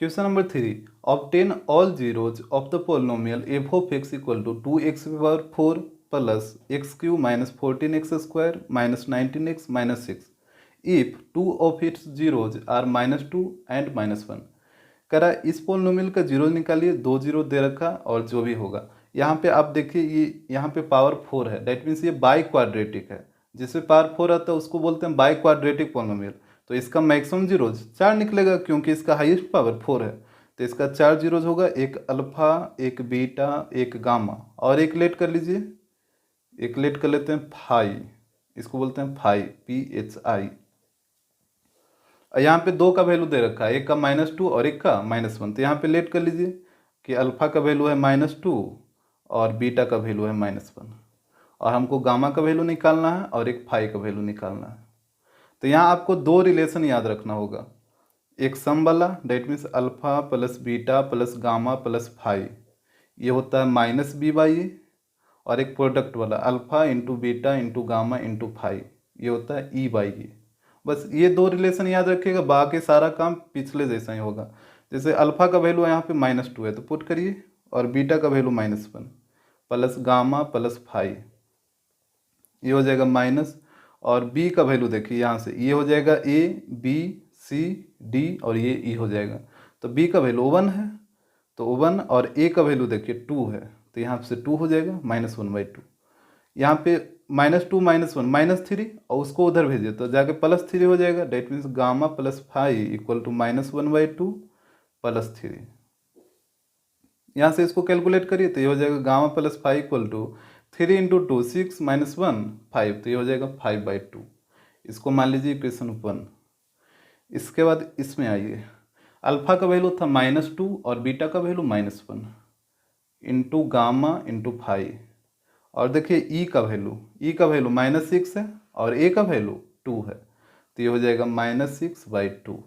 Question number 3, obtain all zeros of the polynomial f of x equal to 2x⁴ plus x cube minus 14x² minus 19x minus 6 if two of its zeros are -2 and -1। कह रहा है इस polynomial का zero निकालिए, 2 zero दे रखा और जो भी होगा। यहाँ पे आप देखिए ये यहाँ पे पावर 4 है, दैट मीन्स ये बाई क्वाड्रेटिक है। जिसमें पावर 4 आता है उसको बोलते हैं बाई क्वाड्रेटिक पोलिनोमियल। तो इसका मैक्सिमम जीरोज 4 निकलेगा क्योंकि इसका हाईएस्ट पावर 4 है। तो इसका 4 जीरोज होगा, एक अल्फा, एक बीटा, एक गामा और एक लेट कर लीजिए, एक लेट कर लेते हैं फाई, इसको बोलते हैं फाई, PHI। यहाँ पे 2 का वैल्यू दे रखा है, एक का -2 और एक का -1। तो यहाँ पे लेट कर लीजिए कि अल्फा का वैल्यू है -2 और बीटा का वैल्यू है -1 और हमको गामा का वैल्यू निकालना है और एक फाई का वैल्यू निकालना है। तो यहाँ आपको 2 रिलेशन याद रखना होगा, एक सम वाला that means alpha plus beta plus gamma plus phi, ये होता है -B/A, और एक प्रोडक्ट वाला alpha into beta into gamma into phi, ये होता है E/A। बस ये 2 रिलेशन याद रखिएगा, बाकी सारा काम पिछले जैसा ही होगा। जैसे अल्फा का वैल्यू यहाँ पे -2 है तो पुट करिए, और बीटा का value -1 plus gamma plus phi, ये हो जाएगा माइनस, और बी का वैल्यू देखिए यहाँ से ये हो जाएगा A, B, C, D और ये E हो जाएगा। तो बी का वैल्यू 1 है तो 1, और ए का वैल्यू देखिए 2 है तो यहाँ से 2 हो जाएगा -1/2। यहाँ पे -2 -1 -3 और उसको उधर भेजिए तो जाके +3 हो जाएगा, that means gamma plus phi equal to -1/2 +3। यहाँ से इसको कैलकुलेट करिए तो ये हो जाएगा gamma plus phi equal to 3 × 2 6 -1 5, तो ये हो जाएगा 5/2। इसको मान लीजिए इक्वेशन 1। इसके बाद इसमें आइए, अल्फा का वैल्यू था -2 और बीटा का value -1 into gamma into phi, और देखिए ई का वैल्यू -6 है और ए का वैल्यू 2 है तो ये हो जाएगा -6/2।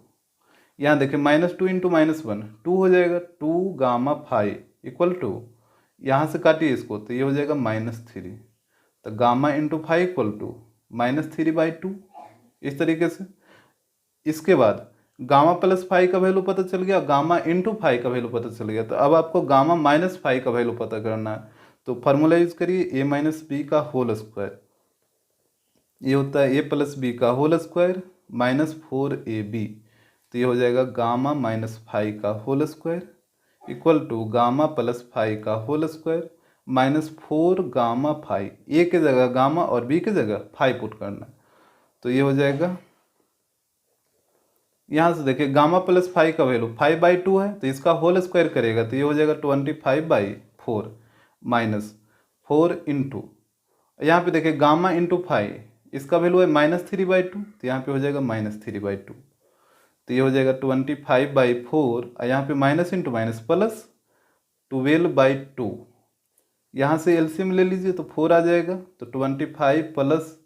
यहाँ देखिए -2 इंटू -1 2 हो जाएगा, 2 गामा फाई इक्वल टू, यहाँ से काटिए इसको तो ये हो जाएगा -3, तो gamma into phi equal to -3/2, इस तरीके से। इसके बाद गामा प्लस फाई का वैल्यू पता चल गया, गामा इंटू फाई का वैल्यू पता चल गया, तो अब आपको गामा माइनस फाई का वैल्यू पता करना है। तो फार्मूला यूज करिए A-B², ये होता है A+B² -4AB, तो ये हो जाएगा गामा माइनस फाई का whole square equal to gamma plus phi का whole square -4 gamma phi, a के जगह गामा और बी के जगह फाई पुट करना, तो ये हो जाएगा। यहाँ से देखिए गामा प्लस फाई का वैल्यू 5/2 है तो इसका होल स्क्वायर करेगा तो ये हो जाएगा 25/4 -4 इंटू, यहाँ पे देखिए गामा इंटू फाई, इसका वैल्यू है -3/2 तो यहाँ पे हो जाएगा -3/2, तो ये हो जाएगा 25/4, यहाँ पे माइनस इंटू माइनस प्लस 12/2, यहाँ से एलसीएम ले लीजिए तो 4 आ जाएगा, तो 25 प्लस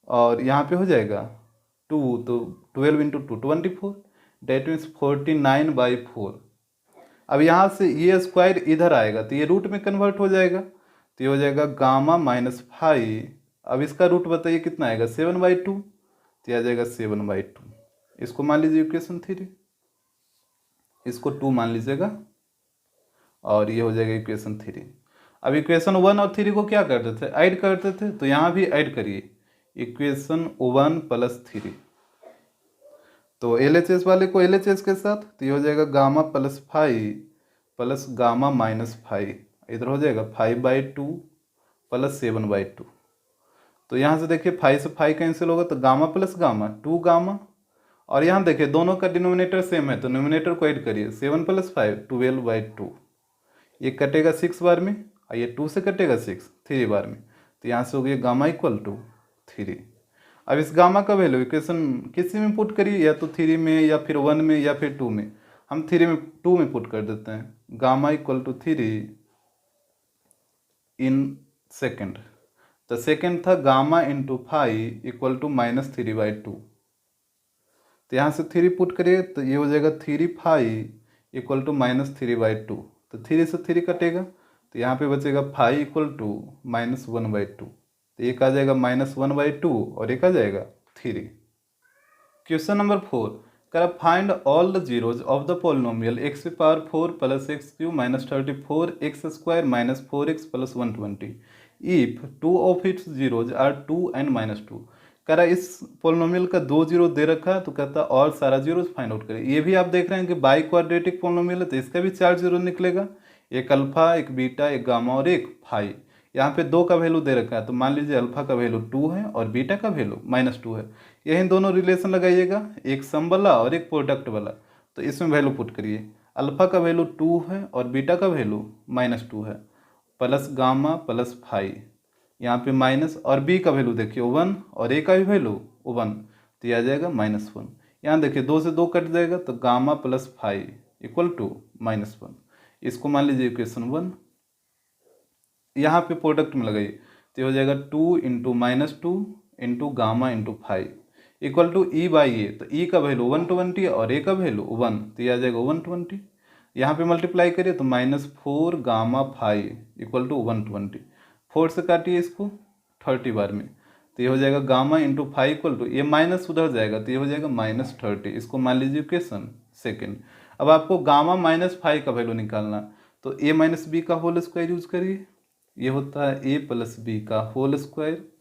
और यहाँ पे हो जाएगा 2, तो 12 इंटू 2 24, डेट मीन्स 49/4। अब यहाँ से ये स्क्वायर इधर आएगा तो ये रूट में कन्वर्ट हो जाएगा, तो ये हो जाएगा गामा माइनस फाई, अब इसका रूट बताइए कितना आएगा 7/2, तो ये आ जाएगा 7/2। इसको मान लीजिए इक्वेशन 3, इसको 2 मान लीजिएगा और ये हो जाएगा इक्वेशन 3। अब इक्वेशन 1 और 3 को क्या करते थे, ऐड करते थे, तो यहाँ भी ऐड करिए इक्वेशन 1 + 3, तो LHS वाले को LHS के साथ, तो ये हो जाएगा gamma plus phi plus gamma minus phi, इधर हो जाएगा 5/2 प्लस 7/2, तो यहाँ से देखिए 5 से 5 कैंसिल होगा तो गामा प्लस गामा 2 गामा, और यहाँ देखिए दोनों का डिनोमिनेटर सेम है तो न्यूमिनेटर को ऐड करिए 7 + 5 12/2, ये कटेगा 6 बार में और ये 2 से कटेगा 6 3 बार में, तो यहाँ से हो गया गामा इक्वल टू 3। अब इस गामा का वैल्यू इक्वेशन किसी में पुट करिए, या तो 3 में या फिर 1 में या फिर 2 में, हम 2 में पुट कर देते हैं, gamma equal to 3 in second, तो सेकेंड था gamma into phi equal to -3/2, तो यहाँ से 3 पुट करिए तो ये हो जाएगा 3 फाई इक्वल टू -3/2, तो 3 से 3 कटेगा तो यहाँ पे बचेगा फाई इक्वल टू -1/2, तो एक आ जाएगा -1/2 और एक आ जाएगा 3। क्वेश्चन नंबर 4, कह find all the zeros of the polynomial x power 4 plus x cube minus 34 x square minus 4x plus 120 if two of its zeros are 2 and minus 2। कह रहा है इस पोलिनोमियल का 2 जीरो दे रखा है, तो कहता है और सारा जीरोज फाइंड आउट करें। ये भी आप देख रहे हैं कि बाई क्वाड्रेटिक पोलिनोमियल है, तो इसका भी 4 जीरो निकलेगा, एक अल्फा, एक बीटा, एक गामा और एक फाई। यहाँ पे 2 का वैल्यू दे रखा है, तो मान लीजिए अल्फा का वैल्यू 2 है और बीटा का वैल्यू -2 है। यही दोनों रिलेशन लगाइएगा, एक सम वाला और एक प्रोडक्ट वाला। तो इसमें वैल्यू पुट करिए, अल्फा का वैल्यू 2 है और बीटा का वैल्यू -2 है, प्लस गामा प्लस फाई, यहाँ पे माइनस, और बी का वैल्यू देखिए 1 और ए का भी वैल्यू 1, तो यह आ जाएगा -1। यहाँ देखिए 2 से 2 कट जाएगा, तो gamma plus phi equal to -1। इसको मान लीजिए इक्वेशन 1। यहाँ पे प्रोडक्ट में लगाइए, तो ये हो जाएगा 2 into -2 into gamma into phi equal to E by A. तो ई का वैल्यू 120 और ए का वैल्यू 1, तो ये आ जाएगा 120। यहाँ पे मल्टीप्लाई करिए तो -4 गामा फाई इक्वल टू 120। 4 से काटिए इसको 30 बार में, तो ये हो जाएगा gamma into phi equal to, ये माइनस उधर जाएगा तो ये हो जाएगा -30। इसको मान लीजिए इक्वेशन सेकेंड। अब आपको गामा माइनस फाई का वैल्यू निकालना, तो ए माइनस बी का होल स्क्वायर यूज करिए, ये होता है ए प्लस बी का होल स्क्वायर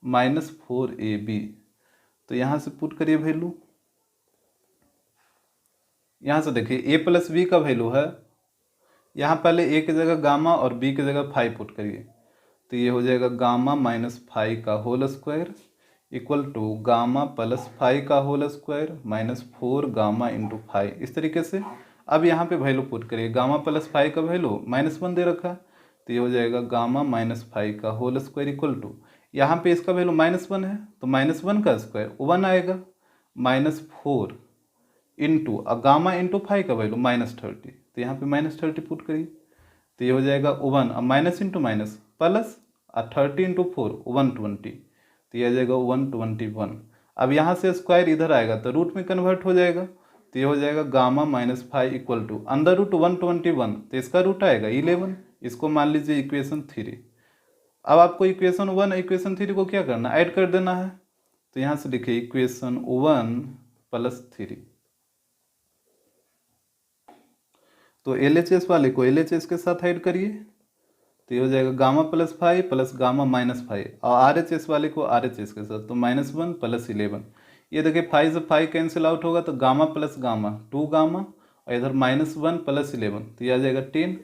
-4ab। तो यहाँ से पुट करिए वैल्यू, यहाँ से देखिए ए प्लस बी का वैल्यू है, यहाँ पहले ए की जगह गामा और बी की जगह फाई पुट करिए, तो ये हो जाएगा गामा माइनस फाई का whole square equal to gamma plus phi का whole square -4 gamma into phi. इस तरीके से अब यहाँ पे वैल्यू पुट करिए, गामा प्लस फाई का वैल्यू -1 दे रखा है, तो ये हो जाएगा गामा माइनस फाई का होल स्क्वायर इक्वल टू, यहाँ पे इसका वैल्यू -1 है तो -1 का स्क्वायर 1 आएगा, -4 इंटू गामा इंटू फाई का वैल्यू -30, तो यहाँ पे -30 पुट करिए, तो ये हो जाएगा 1, अब minus into minus plus, 30 into 4 120, तो ये आ जाएगा 121। अब यहाँ से स्क्वायर इधर आएगा तो रूट में कन्वर्ट हो जाएगा, तो ये हो जाएगा gamma minus phi equal to अंदर रूट 121, तो इसका रूट आएगा 11। इसको मान लीजिए इक्वेशन 3। अब आपको इक्वेशन 1 इक्वेशन 3 को क्या करना, ऐड कर देना है, तो यहाँ से लिखिए इक्वेशन 1 प्लस 3। तो LHS वाले को LHS के साथ ऐड करिए, तो ये हो जाएगा gamma plus phi plus gamma minus phi, और RHS वाले को RHS के साथ, तो -1 प्लस 11। ये देखिए फाई से फाई कैंसिल आउट होगा, तो गामा प्लस गामा 2 गामा, और इधर -1 प्लस 11, तो ये आ जाएगा 10।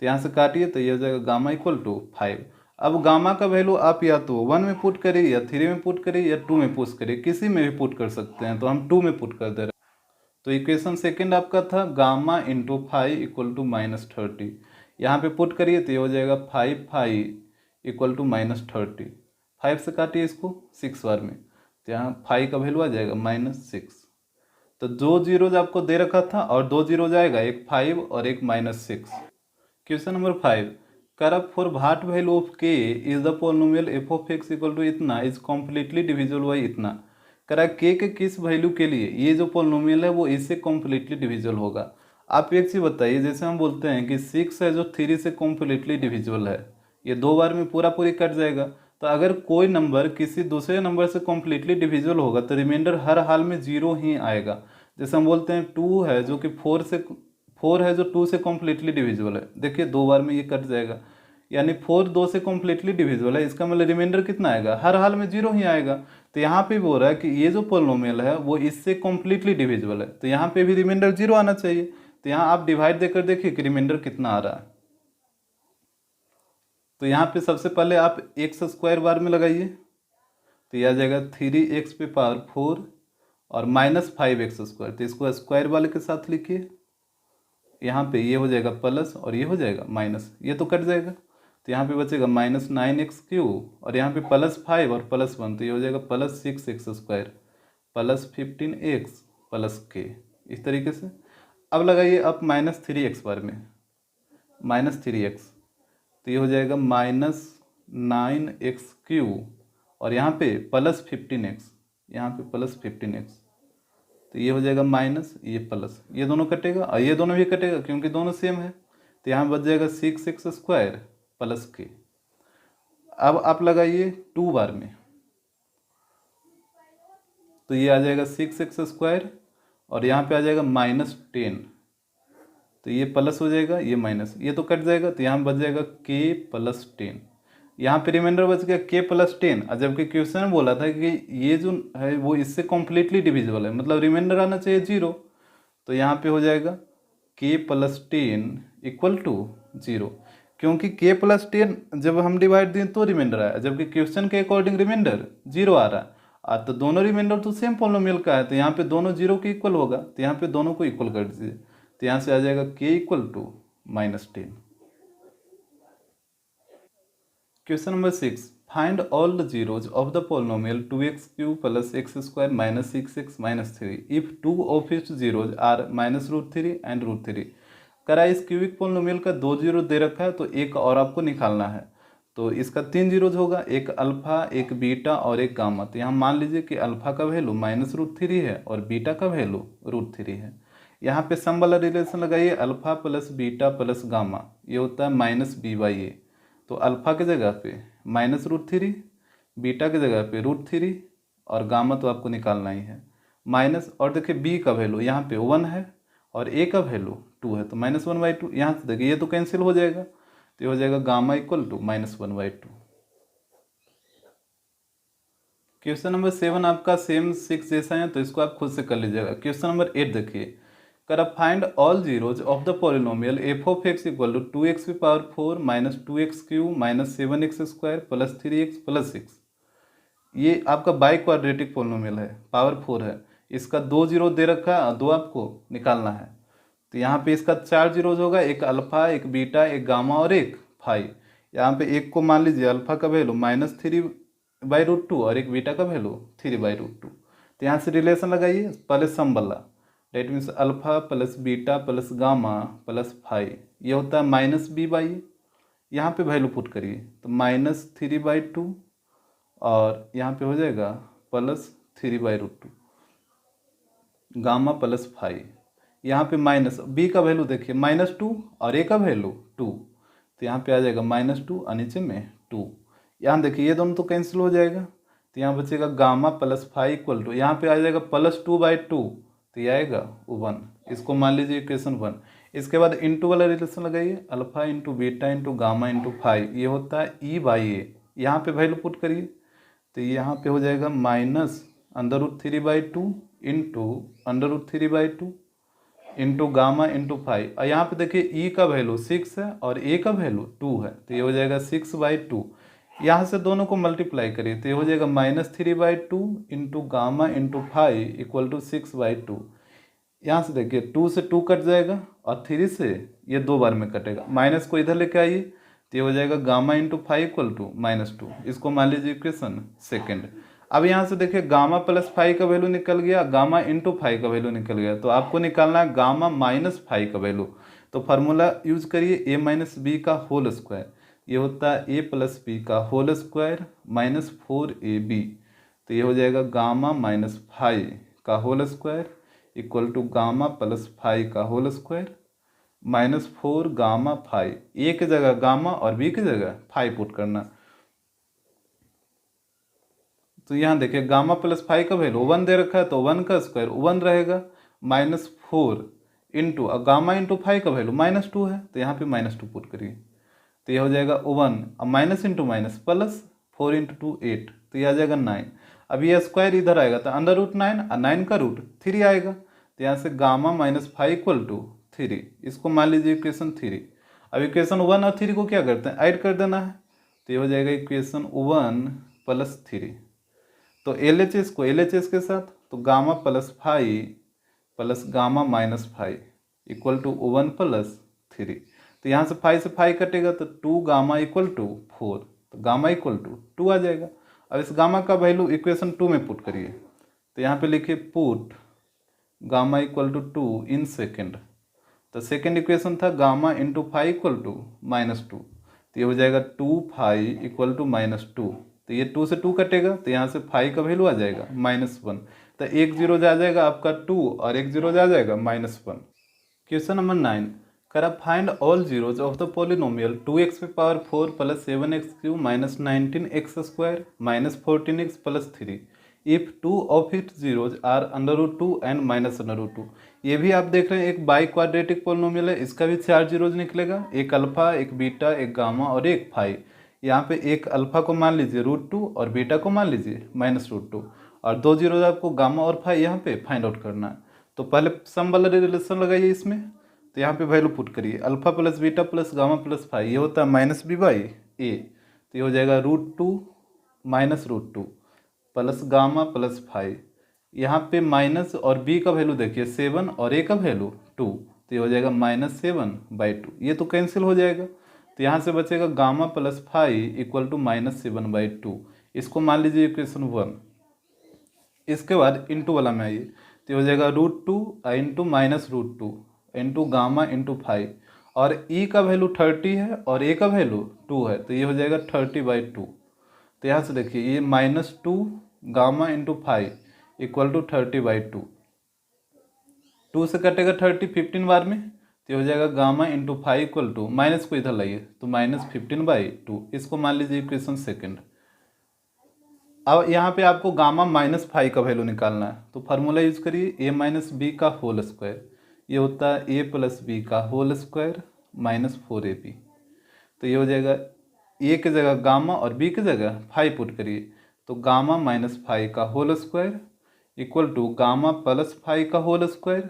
तो यहाँ से काटिए, तो ये हो जाएगा गामा इक्वल टू 5। अब गामा का वैल्यू आप या तो 1 में पुट करिए या 3 में पुट करिए या 2 में पुट करिए, किसी में भी पुट कर सकते हैं, तो हम 2 में पुट कर दे रहे हैं। तो इक्वेशन सेकंड आपका था gamma into phi equal to -30, यहाँ पे पुट करिए तो ये हो जाएगा 5 फाई इक्वल टू -30। 5 से काटिए इसको 6 बार में, तो यहाँ फाई का वैल्यू आ जाएगा -6। तो 2 जीरोज आपको दे रखा था और 2 जीरो जाएगा, एक 5 और एक -6। क्वेश्चन नंबर 5, कर for what value of k is the polynomial f of x equal to इतना इज कम्प्लीटली डिविजिबल बाई इतना। करा के किस वैल्यू के लिए ये जो पोलिनोमियल है वो इससे कम्प्लीटली डिविजिबल होगा। आप एक चीज़ बताइए, जैसे हम बोलते हैं कि 6 है जो 3 से कम्प्लीटली डिविजिबल है, ये 2 बार में पूरा पूरी कट जाएगा, तो अगर कोई नंबर किसी दूसरे नंबर से कम्प्लीटली डिविजिबल होगा तो रिमाइंडर हर हाल में 0 ही आएगा। जैसे हम बोलते हैं 2 है जो कि 4 है जो 2 से कम्प्लीटली डिविजिबल है, देखिए 2 बार में ये कट जाएगा, यानी 4 2 से कम्प्लीटली डिविजिबल है, इसका मतलब रिमाइंडर कितना आएगा, हर हाल में 0 ही आएगा। तो यहाँ पे बोल रहा है कि ये जो पोलिनोमियल है वो इससे कम्प्लीटली डिविजिबल है, तो यहाँ पे भी रिमाइंडर 0 आना चाहिए। तो यहाँ आप डिवाइड देकर देखिए कि रिमाइंडर कितना आ रहा है। तो यहाँ पे सबसे पहले आप एक्स स्क्वायर बार में लगाइए, तो यह आ जाएगा 3x पे पावर 4 और -5x स्क्वायर, तो इसको स्क्वायर वाले के साथ लिखिए। यहाँ पे ये हो जाएगा प्लस और ये हो जाएगा माइनस, ये तो कट जाएगा, तो यहाँ पे बचेगा -9x³ और यहाँ पे +5 और +1, तो ये हो जाएगा +6x स्क्वायर +15x +k। इस तरीके से अब लगाइए आप -3x बार में, -3x, तो ये हो जाएगा -9x³ और यहाँ पे +15x, यहाँ पे +15x, तो ये हो जाएगा माइनस, ये प्लस, ये दोनों कटेगा और ये दोनों भी कटेगा क्योंकि दोनों सेम है, तो यहाँ बच जाएगा 6x स्क्वायर +k। अब आप लगाइए 2 बार में, तो ये आ जाएगा 6x स्क्वायर और यहाँ पे आ जाएगा -10, तो ये प्लस हो जाएगा, ये माइनस, ये तो कट जाएगा, तो यहाँ बच जाएगा k+10। यहाँ पे रिमाइंडर बच गया k+10, और जबकि क्वेश्चन में बोला था कि ये जो है वो इससे कॉम्प्लीटली डिविजिबल है, मतलब रिमाइंडर आना चाहिए 0, तो यहाँ पे हो जाएगा k+10 = 0, क्योंकि k+10 जब हम डिवाइड दें तो रिमाइंडर आया, जबकि क्वेश्चन के अकॉर्डिंग रिमाइंडर 0 आ रहा है। तो दोनों रिमाइंडर तो सेम पॉलिनोमियल का है, तो यहाँ पे दोनों 0 के इक्वल होगा, तो यहाँ पे दोनों को इक्वल कर दीजिए, तो यहाँ से आ जाएगा k = -10। Question number 6, find all the zeros of the polynomial 2x³ + x² - 6x - 3 if 2 of its zeros are -√3 and √3। करा इस क्यूबिक पोलिनोमियल का 2 जीरो दे रखा है, तो एक और आपको निकालना है। तो इसका 3 जीरोज होगा, एक अल्फा, एक बीटा और एक गामा। तो यहाँ मान लीजिए कि अल्फा का वैल्यू -√3 है और बीटा का वैल्यू √3 है। यहाँ पे सम वाला रिलेशन लगाइए, alpha plus beta plus gamma, ये होता है -b/a। तो अल्फा की जगह पे -√3, बीटा की जगह पे √3 और गामा तो आपको निकालना ही है माइनस। और देखिए b का वैल्यू यहाँ पे 1 है और a का वैल्यू 2 है, तो -1/2। यहाँ से देखिए ये तो कैंसिल हो जाएगा, तो ये हो जाएगा गामा = -1/2। क्वेश्चन नंबर 7 आपका सेम 6 जैसा है, तो इसको आप खुद से कर लीजिएगा। क्वेश्चन नंबर 8 देखिए, कर find all zeros of the polynomial f(x) = 2x⁴ - 2x³ - 7x² + 3x + 6। ये आपका बाई क्वाड्रेटिक पॉलिनोमियल है, पावर 4 है, इसका 2 जीरो दे रखा है, 2 आपको निकालना है। तो यहाँ पे इसका 4 जीरोज होगा, एक अल्फा, एक बीटा, एक गामा और एक फाई। यहाँ पे एक को मान लीजिए अल्फा का वैल्यू -3/√2 और एक बीटा का वैल्यू 3/√2। तो यहाँ से रिलेशन लगाइए, पहले सम वाला, that means alpha plus beta plus gamma plus phi, ये होता है -b/a। यहाँ पे वैल्यू पुट करिए, तो -3/2 और यहाँ पे हो जाएगा +3/√2 गामा प्लस फाई। यहाँ पे माइनस b का वैल्यू देखिए -2 और a का वैल्यू 2, तो यहाँ पे आ जाएगा -2 और नीचे में 2। यहाँ देखिए ये दोनों तो कैंसिल हो जाएगा, तो यहाँ बचेगा गामा प्लस फाई = यहाँ पे आ जाएगा +2/2, तो ये आएगा 1। इसको मान लीजिए इक्वेशन 1। इसके बाद इंटू वाला रिलेशन लगाइए, alpha into beta into gamma into phi, ये होता है e/a। यहाँ पे वैल्यू पुट करिए, तो यहाँ पे हो जाएगा -√3/2 into √3/2 into gamma into phi. और यहाँ पे देखिए ई का वैल्यू 6 है और ए का वैल्यू 2 है, तो ये हो जाएगा 6/2। यहाँ से दोनों को मल्टीप्लाई करिए, तो ये हो जाएगा -3/2 इंटू गामा इंटू फाई = 6/2। यहाँ से देखिए 2 से 2 कट जाएगा और 3 से ये 2 बार में कटेगा, माइनस को इधर लेके आइए, तो ये हो जाएगा गामा इंटू फाई = -2। इसको मान लीजिए इक्वेशन 2। अब यहाँ से देखिए गामा प्लस फाई का वैल्यू निकल गया, गामा इंटू फाई का वैल्यू निकल गया, तो आपको निकालना है गामा माइनस फाई का वैल्यू। तो फार्मूला यूज करिए a - b का होल स्क्वायर, ये होता है a + b का होल स्क्वायर -4ab। तो ये हो जाएगा गामा माइनस फाई का whole square = gamma plus phi का whole square -4 gamma phi. A की जगह गामा और बी की जगह फाई पुट करना। तो यहाँ देखिए गामा प्लस फाई का वैल्यू 1 दे रखा है, तो 1 का स्क्वायर 1 रहेगा, -4 इंटू गामा इंटू फाई का वैल्यू -2 है, तो यहाँ पे -2 पुट करिए, तो यह हो जाएगा 1। अब minus into minus plus 4 into 2 8, तो यह आ जाएगा 9। अब ये स्क्वायर इधर आएगा, तो √9 और 9 का रूट 3 आएगा, तो यहाँ से गामा माइनस फाई = 3। इसको मान लीजिए इक्वेशन 3। अब इक्वेशन 1 और 3 को क्या करते हैं, ऐड कर देना है, तो ये हो जाएगा इक्वेशन 1 + 3। तो LHS को LHS के साथ, तो gamma plus phi plus gamma minus phi = 1 + 3। तो यहाँ से फाई से फाई कटेगा, तो 2 गामा = 4, तो गामा = 2 आ जाएगा। अब इस गामा का वैल्यू इक्वेशन 2 में पुट करिए, तो यहाँ पे लिखिए पुट गामा = 2 इन सेकेंड। तो सेकेंड इक्वेशन था गामा इंटू फाई = -2, तो ये हो जाएगा 2 फाई = -2। तो ये 2 से 2 कटेगा, तो यहाँ से फाई का वैल्यू आ जाएगा -1, तो एक जीरो आ जाएगा आपका 2 और एक जीरो आ जाएगा -1। क्वेश्चन नंबर 9, कर find all zeros of the polynomial 2x⁴ + 7x³ - 19x² - 14x + 3 if two of its zeros are √2 and -√2। ये भी आप देख रहे हैं एक बाई क्वाड्रेटिक पोलिनोमियल है, इसका भी 4 जीरोज निकलेगा, एक अल्फा, एक बीटा, एक गामा और एक फाई। यहाँ पे एक अल्फा को मान लीजिए √2 और बीटा को मान लीजिए -√2, और 2 जीरोज आपको गामा और फाई यहाँ पे फाइंड आउट करना है। तो पहले सम वाला रिलेशन लगाइए इसमें, तो यहाँ पे वैल्यू पुट करिए, alpha plus beta plus gamma plus phi, ये होता है -b/a, तो ये हो जाएगा √2 -√2 प्लस गामा प्लस फाई। यहाँ पे माइनस और b का वैल्यू देखिए 7 और a का वैल्यू 2, तो ये हो जाएगा -7/2, ये तो कैंसिल हो जाएगा। तो यहाँ से बचेगा gamma plus phi equal to -7/2, इसको मान लीजिए इक्वेशन 1। इसके बाद इंटू वाला में आइए, तो ये हो जाएगा √2 into -√2 into gamma into phi, और e का वैल्यू 30 है और a का वैल्यू 2 है, तो ये हो जाएगा 30/2। तो यहाँ से देखिए ये -2 gamma into phi equal to 30/2, 2 से कटेगा 30 15 बार में, तो ये हो जाएगा gamma into phi equal to, minus को इधर लाइए तो -15/2, इसको मान लीजिए इक्वेशन सेकेंड। अब यहाँ पे आपको गामा -फाई का वैल्यू निकालना है, तो फार्मूला यूज करिए a-b का होल स्क्वायर, ये होता है a + b का होल स्क्वायर -4ab। तो ये हो जाएगा a की जगह गामा और b की जगह फाई पुट करिए, तो गामा -फाई का whole square equal to gamma plus phi का whole square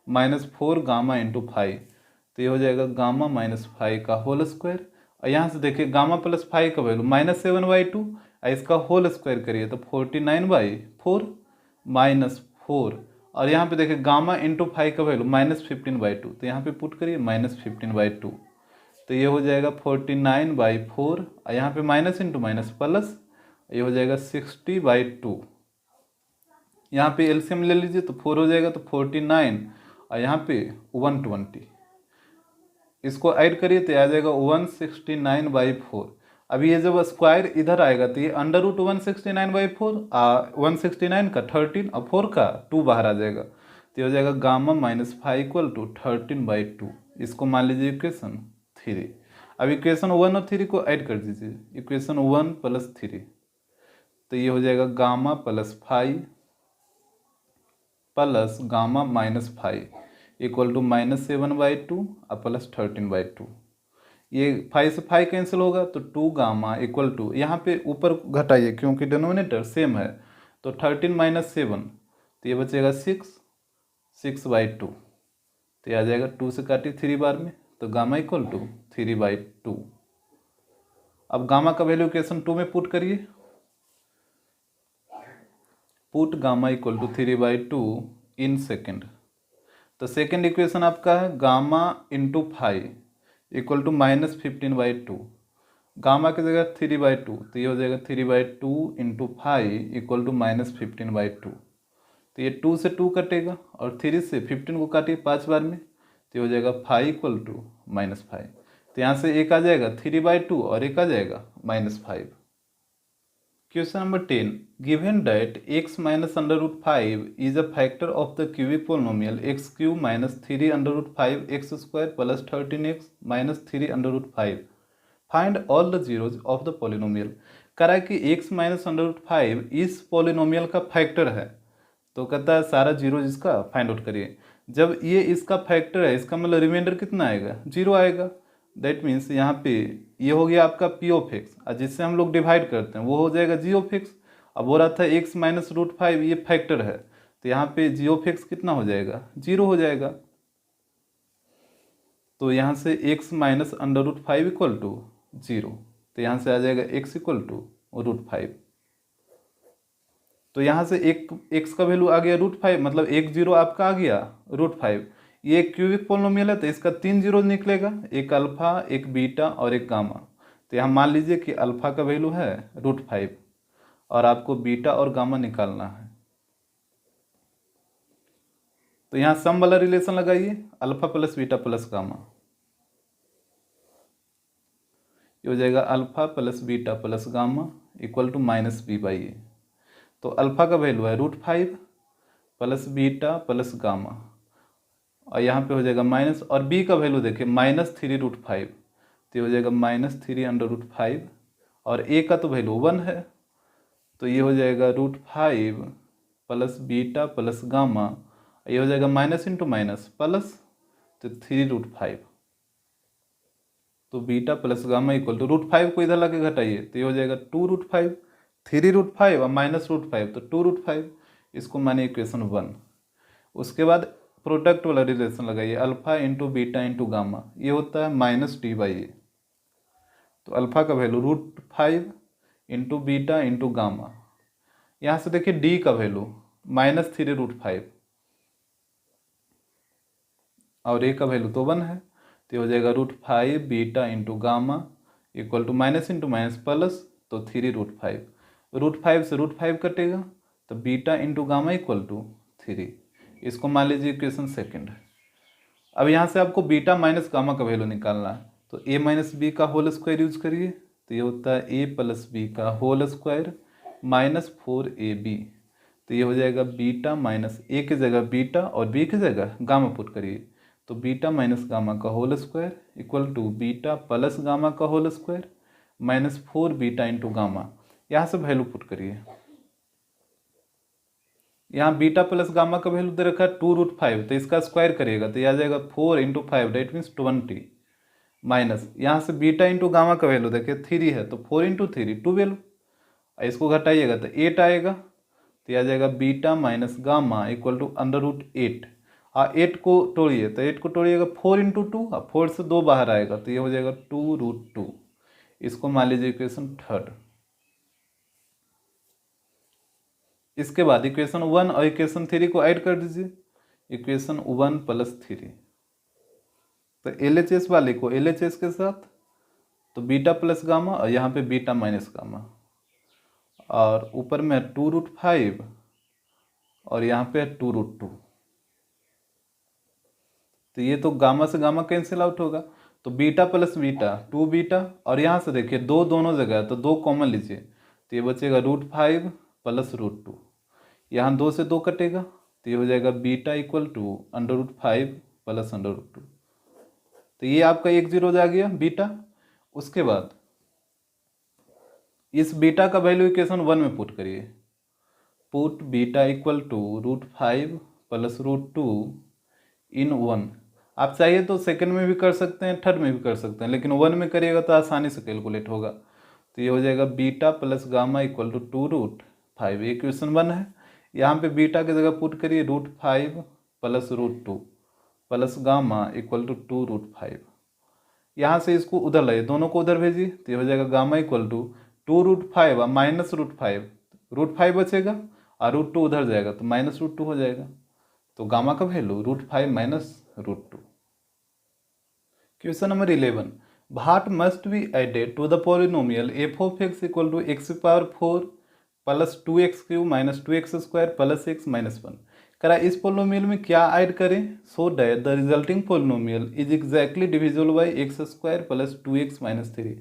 -4 gamma into phi, तो ये हो जाएगा गामा -फाई का होल स्क्वायर। और यहाँ से देखिए गामा प्लस फाई का वैल्यू -7/2, इसका होल स्क्वायर करिए तो 49/4 -4, और यहाँ पे देखिए गामा इंटू फाई का वैल्यू -15/2, तो यहाँ पे पुट करिए -15/2, तो ये हो जाएगा 49/4, और यहाँ पे माइनस इंटू माइनस प्लस, ये हो जाएगा 60/2। यहाँ पे एलसीएम ले लीजिए तो 4 हो जाएगा, तो 49 और यहाँ पे 120, इसको ऐड करिए तो आ जाएगा 169/4। अभी ये जब स्क्वायर इधर आएगा तो ये √169/4, 169 का 13 और 4 का 2 बाहर आ जाएगा, तो ये हो जाएगा गामा -फाई इक्वल टू 13/2, इसको मान लीजिए इक्वेशन 3। अब इक्वेशन 1 और 3 को ऐड कर दीजिए, इक्वेशन 1 + 3, तो ये हो जाएगा gamma plus phi plus gamma -phi equal to -7/2 और प्लस 13/2। ये फाई से फाई कैंसिल होगा तो 2 गामा इक्वल टू, यहाँ पे ऊपर घटाइए क्योंकि डिनोमिनेटर सेम है, तो 13 - 7, तो ये बचेगा 6/2, तो ये आ जाएगा 2 से काटिए 3 बार में, तो गामा इक्वल टू 3/2। अब गामा का वैल्यू इक्वेशन 2 में पुट करिए, put gamma equal to 3/2 in second, तो सेकेंड इक्वेशन आपका है gamma into phi equal to -15/2, gamma की जगह 3/2, तो ये हो जाएगा 3/2 इंटू फाई इक्वल टू -15/2, तो ये 2 से 2 कटेगा और 3 से 15 को काटिए 5 बार में, तो ये हो जाएगा फाई इक्वल टू -5, तो यहाँ से एक आ जाएगा 3/2 और एक आ जाएगा -5। Question number 10. Given that x minus √5 is a factor of the cubic polynomial x cube minus 3 √5 x square plus 13x minus 3 √5. Find all the zeros of the polynomial. कह रहा है कि x माइनस √5 इस पोलिनोमियल का factor है, तो कहता है सारा जीरो इसका फाइंड आउट करिए। जब ये इसका फैक्टर है, इसका मतलब रिमाइंडर कितना आएगा, 0 आएगा। दैट मीन्स यहाँ पे ये हो गया आपका p ऑफ x, और जिससे हम लोग डिवाइड करते हैं वो हो जाएगा g ऑफ x। अब हो रहा था x माइनस √5 ये फैक्टर है, तो यहाँ पे g ऑफ x कितना हो जाएगा, 0 हो जाएगा। तो यहाँ से x माइनस √5 इक्वल टू 0, तो यहाँ से आ जाएगा x इक्वल टू √5। तो यहाँ से एक x का वैल्यू आ गया √5, मतलब एक जीरो आपका आ गया √5। ये एक क्यूबिक पोलिनोमियल है तो इसका 3 जीरो निकलेगा, एक अल्फा, एक बीटा और एक गामा। तो यहाँ मान लीजिए कि अल्फा का वैल्यू है √5 और आपको बीटा और गामा निकालना है। तो यहाँ सम वाला रिलेशन लगाइए, alpha plus beta plus gamma, ये हो जाएगा alpha plus beta plus gamma equal to -b/a। तो अल्फा का वैल्यू है √5 प्लस बीटा प्लस गामा, और यहाँ पे हो जाएगा माइनस, और b का वैल्यू देखिए -3√5, तो ये हो जाएगा -3 √5, और a का तो वैल्यू 1 है, तो ये हो जाएगा √5 प्लस बीटा प्लस गामा, ये हो जाएगा माइनस इंटू माइनस प्लस, तो 3√5। तो beta plus gamma equal to √5 को इधर लाके घटाइए तो ये हो जाएगा 2√5, 3√5 और -√5 तो 2√5, इसको माने इक्वेशन 1। उसके बाद प्रोडक्ट वाला रिलेशन लगाइए, alpha into beta into gamma, ये होता है -d/a। तो अल्फा का value √5 into beta into gamma, यहाँ से देखिए डी का वैल्यू -3√5 और ए का वैल्यू तो 1 है, तो हो जाएगा √5 beta into gamma equal to minus into minus plus, तो 3√5। √5 से √5 कटेगा तो beta into gamma equal to 3। इसको मान लीजिए इक्वेशन सेकंड। अब यहाँ से आपको बीटा माइनस गामा का वैल्यू निकालना है, तो a माइनस बी का होल स्क्वायर यूज करिए, तो ये होता है a प्लस बी का होल स्क्वायर -4ab। तो ये हो जाएगा बीटा माइनस ए की जगह बीटा और बी की जगह गामा पुट करिए, तो बीटा माइनस गामा का whole square equal to beta plus gamma का whole square -4 beta into gamma. यहाँ से वैल्यू पुट करिए, यहाँ बीटा प्लस गामा का वैल्यू दे रखा है 2√5, तो इसका स्क्वायर करिएगा तो यह आ जाएगा 4 इंटू 5, डेट मीन्स 20, माइनस यहाँ से बीटा इंटू गामा का वैल्यू देखिए 3 है, तो 4 इंटू 3 12, इसको घटाइएगा तो 8 आएगा, तो यह आ जाएगा beta minus gamma equal to √8। 8 को तोड़िए तो 8 को तोड़िएगा 4 इंटू 2, 4 से 2 बाहर आएगा, तो ये हो जाएगा 2√2। इसको मान लीजिए इक्वेशन थर्ड। इसके बाद इक्वेशन 1 और इक्वेशन 3 को ऐड कर दीजिए, इक्वेशन 1 प्लस 3, तो LHS वाले को LHS के साथ, तो बीटा प्लस गामा और यहाँ पे बीटा माइनस गामा, और ऊपर में 2√5 और यहाँ पे 2√2। तो ये तो गामा से गामा कैंसिल आउट होगा, तो बीटा प्लस बीटा 2 बीटा, और यहाँ से देखिए 2 दोनों जगह तो 2 कॉमन लीजिए, तो ये बचेगा √5 प्लस √2, यहाँ 2 से 2 कटेगा, तो ये हो जाएगा बीटा इक्वल टू √5 प्लस √2। तो ये आपका 1 0 आ गया बीटा। उसके बाद इस बीटा का वैल्यू इक्वेशन 1 में पुट करिए, put beta equal to √5 plus √2 in 1। आप चाहिए तो सेकंड में भी कर सकते हैं, थर्ड में भी कर सकते हैं, लेकिन 1 में करिएगा तो आसानी से कैलकुलेट होगा। तो ये हो जाएगा beta plus gamma equal to 2√5, ये इक्वेशन 1 है। यहाँ पे बीटा की जगह पुट करिए √5 plus √2 plus gamma equal to 2√5। यहाँ से इसको उधर लाइए, दोनों को उधर भेजिए, तो ये हो जाएगा गामा इक्वल टू 2√5 और माइनस √5, √5 बचेगा और √2 उधर जाएगा तो -√2 हो जाएगा। तो गामा का value √5 minus √2। Question number 11, what must be added to the polynomial f of x equal to x⁴ plus 2x³ minus 2x² plus x minus 1। करा इस पोलिनोमियल में क्या ऐड करें, so that the resulting polynomial is exactly divisible by x² plus 2x minus 3।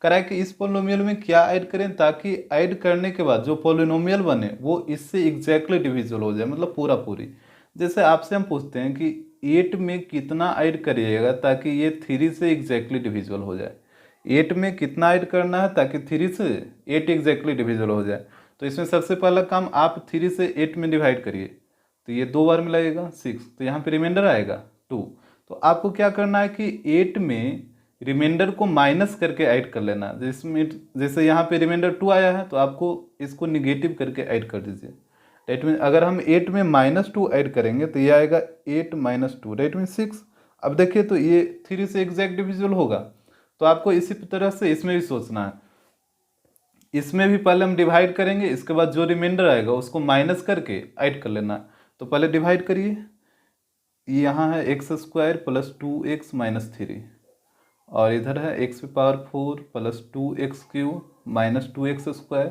करा कि इस polynomial में क्या ऐड करें ताकि ऐड करने के बाद जो पोलिनोमियल बने वो इससे एग्जैक्टली डिविजिबल हो जाए, मतलब पूरा पूरी। जैसे आपसे हम पूछते हैं कि 8 में कितना ऐड करिएगा ताकि ये 3 से एग्जैक्टली डिविजिबल हो जाए, 8 में कितना ऐड करना है ताकि 3 से 8 एग्जैक्टली डिविजिबल हो जाए। तो इसमें सबसे पहला काम आप 3 से 8 में डिवाइड करिए, तो ये 2 बार में लगेगा 6, तो यहाँ पे रिमाइंडर आएगा 2। तो आपको क्या करना है कि 8 में रिमाइंडर को माइनस करके ऐड कर लेना, जिसमें जैसे यहाँ पे रिमाइंडर 2 आया है तो आपको इसको निगेटिव करके ऐड कर दीजिए। डेट मीन अगर हम 8 में -2 ऐड करेंगे तो ये आएगा 8 - 2, डेट मीन 6। अब देखिए तो ये 3 से एग्जैक्ट डिविजिबल होगा, तो आपको इसी तरह से इसमें भी सोचना है। इसमें भी पहले हम डिवाइड करेंगे, इसके बाद जो रिमाइंडर आएगा उसको माइनस करके ऐड कर लेना। तो पहले डिवाइड करिए, यहाँ है x² प्लस 2x माइनस 3 और इधर है x⁴ plus 2x³ minus 2x²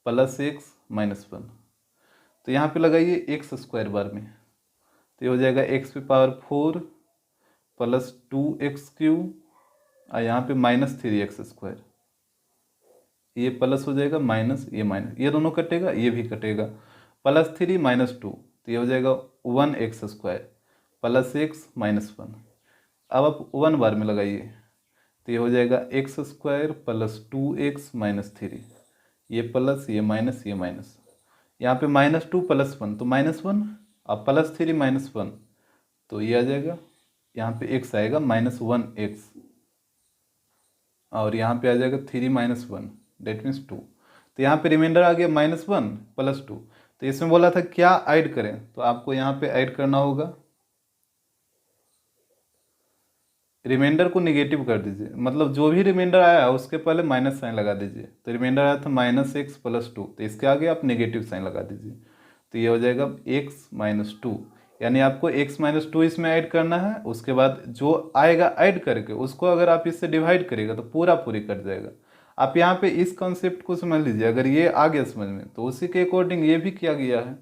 plus x minus 1। तो यहाँ पे लगाइए x² बार में, तो ये हो जाएगा x⁴ प्लस 2x³ और यहाँ पे माइनस 3x², ये प्लस हो जाएगा माइनस, ये माइनस, ये दोनों कटेगा, ये भी कटेगा, प्लस 3 माइनस 2, तो ये हो जाएगा 1x² प्लस x माइनस 1। अब आप 1 बार में लगाइए, तो ये हो जाएगा x² प्लस 2x माइनस 3, ये प्लस ये माइनस ये माइनस, यहाँ पे -2 + 1 तो -1, अब +3 -1 तो ये आ जाएगा, यहाँ पे x आएगा -1x, और यहाँ पे आ जाएगा 3 - 1 डेट मीन्स 2। तो यहाँ पे रिमाइंडर आ गया -1 + 2। तो इसमें बोला था क्या ऐड करें, तो आपको यहाँ पे ऐड करना होगा, रिमाइंडर को निगेटिव कर दीजिए, मतलब जो भी रिमाइंडर आया उसके पहले माइनस साइन लगा दीजिए। तो रिमाइंडर आया था -x + 2, तो इसके आगे आप नेगेटिव साइन लगा दीजिए, तो ये हो जाएगा x - 2, यानी आपको x - 2 इसमें ऐड करना है। उसके बाद जो आएगा ऐड करके उसको अगर आप इससे डिवाइड करिएगा तो पूरा पूरी कट जाएगा। आप यहाँ पे इस कॉन्सेप्ट को समझ लीजिए, अगर ये आ गया समझ में तो उसी के अकॉर्डिंग ये भी किया गया है।